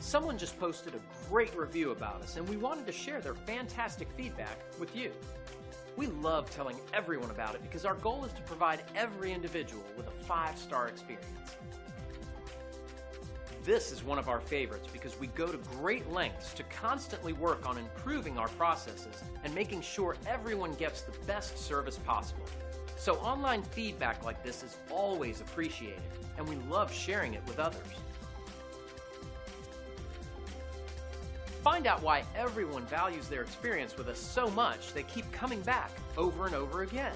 Someone just posted a great review about us, and we wanted to share their fantastic feedback with you. We love telling everyone about it because our goal is to provide every individual with a 5-star experience. This is one of our favorites because we go to great lengths to constantly work on improving our processes and making sure everyone gets the best service possible. So online feedback like this is always appreciated, and we love sharing it with others. Find out why everyone values their experience with us so much they keep coming back over and over again.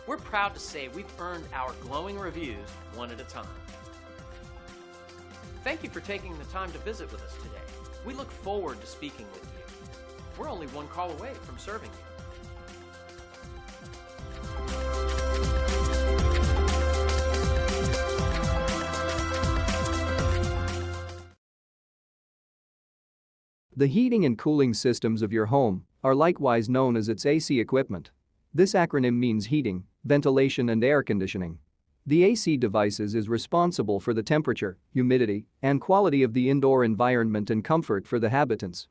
We're proud to say we've earned our glowing reviews one at a time. Thank you for taking the time to visit with us today. We look forward to speaking with you. We're only one call away from serving you. The heating and cooling systems of your home are likewise known as its AC equipment. This acronym means heating, ventilation, and air conditioning. The AC devices is responsible for the temperature, humidity, and quality of the indoor environment and comfort for the habitants.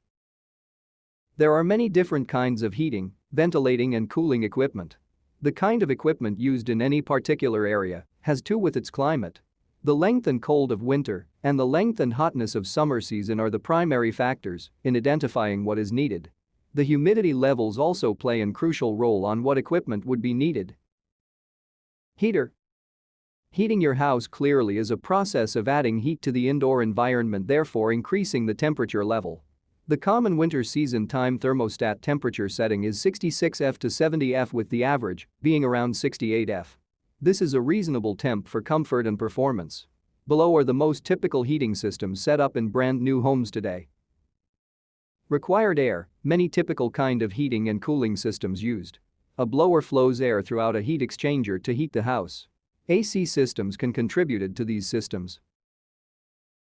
There are many different kinds of heating, ventilating, and cooling equipment. The kind of equipment used in any particular area has to do with its climate. The length and cold of winter and the length and hotness of summer season are the primary factors in identifying what is needed. The humidity levels also play a crucial role on what equipment would be needed. Heater. Heating your house clearly is a process of adding heat to the indoor environment, therefore increasing the temperature level. The common winter season time thermostat temperature setting is 66 F to 70 F, with the average being around 68 F. This is a reasonable temp for comfort and performance. Below are the most typical heating systems set up in brand new homes today. Required air. Many typical kind of heating and cooling systems used. A blower flows air throughout a heat exchanger to heat the house. AC systems can contribute to these systems.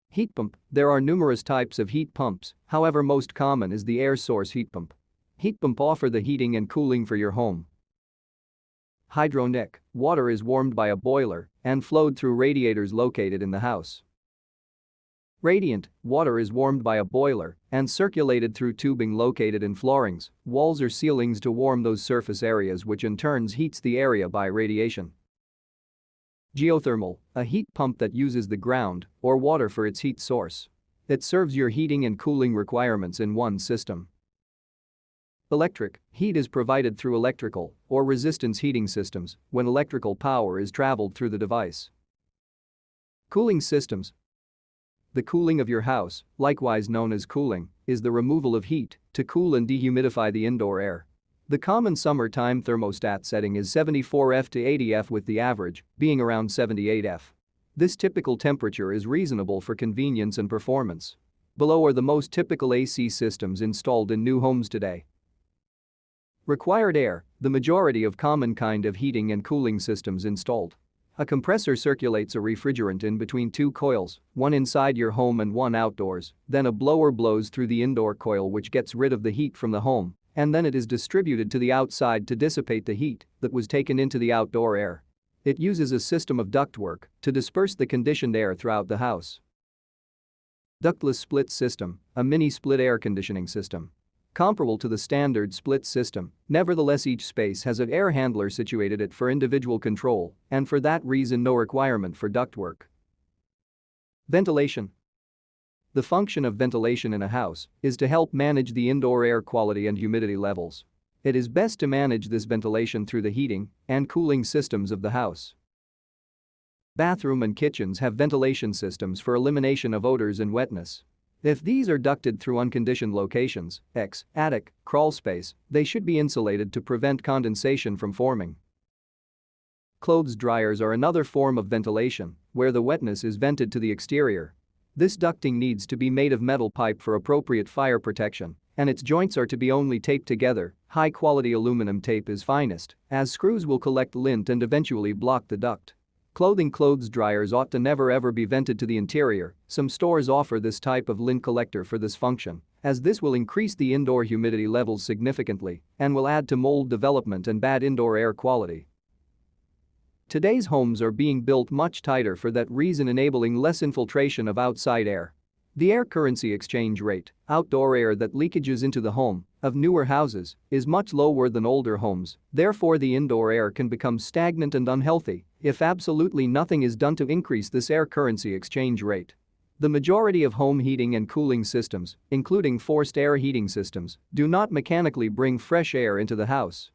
Heat pump. There are numerous types of heat pumps, however most common is the air source heat pump. Heat pump offer the heating and cooling for your home. Hydronic. Water is warmed by a boiler and flowed through radiators located in the house. Radiant. Water is warmed by a boiler and circulated through tubing located in floorings, walls, or ceilings to warm those surface areas, which in turn heats the area by radiation. Geothermal. A heat pump that uses the ground or water for its heat source. It serves your heating and cooling requirements in one system. Electric. Heat is provided through electrical or resistance heating systems when electrical power is traveled through the device. Cooling systems. The cooling of your house, likewise known as cooling, is the removal of heat to cool and dehumidify the indoor air. The common summertime thermostat setting is 74 F to 80 F, with the average being around 78 F. This typical temperature is reasonable for convenience and performance. Below are the most typical AC systems installed in new homes today. Required air. The majority of common kind of heating and cooling systems installed. A compressor circulates a refrigerant in between two coils, one inside your home and one outdoors, then a blower blows through the indoor coil, which gets rid of the heat from the home, and then it is distributed to the outside to dissipate the heat that was taken into the outdoor air. It uses a system of ductwork to disperse the conditioned air throughout the house. Ductless split system. A mini split air conditioning system. Comparable to the standard split system, nevertheless each space has an air handler situated it for individual control, and for that reason no requirement for ductwork. Ventilation. The function of ventilation in a house is to help manage the indoor air quality and humidity levels. It is best to manage this ventilation through the heating and cooling systems of the house. Bathroom and kitchens have ventilation systems for elimination of odors and wetness. If these are ducted through unconditioned locations, attic, crawl space, they should be insulated to prevent condensation from forming. Clothes dryers are another form of ventilation, where the wetness is vented to the exterior. This ducting needs to be made of metal pipe for appropriate fire protection, and its joints are to be only taped together. High-quality aluminum tape is finest, as screws will collect lint and eventually block the duct. Clothes dryers ought to never ever be vented to the interior. Some stores offer this type of lint collector for this function, as this will increase the indoor humidity levels significantly and will add to mold development and bad indoor air quality. Today's homes are being built much tighter for that reason, enabling less infiltration of outside air. The air currency exchange rate, outdoor air that leakages into the home, of newer houses, is much lower than older homes, therefore the indoor air can become stagnant and unhealthy if absolutely nothing is done to increase this air currency exchange rate. The majority of home heating and cooling systems, including forced air heating systems, do not mechanically bring fresh air into the house.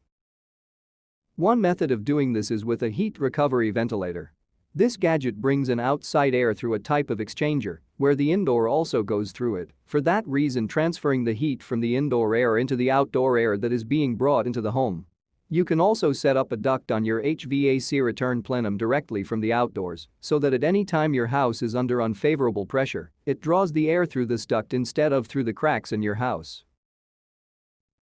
One method of doing this is with a heat recovery ventilator. This gadget brings in outside air through a type of exchanger, where the indoor also goes through it, for that reason transferring the heat from the indoor air into the outdoor air that is being brought into the home. You can also set up a duct on your HVAC return plenum directly from the outdoors, so that at any time your house is under unfavorable pressure, it draws the air through this duct instead of through the cracks in your house.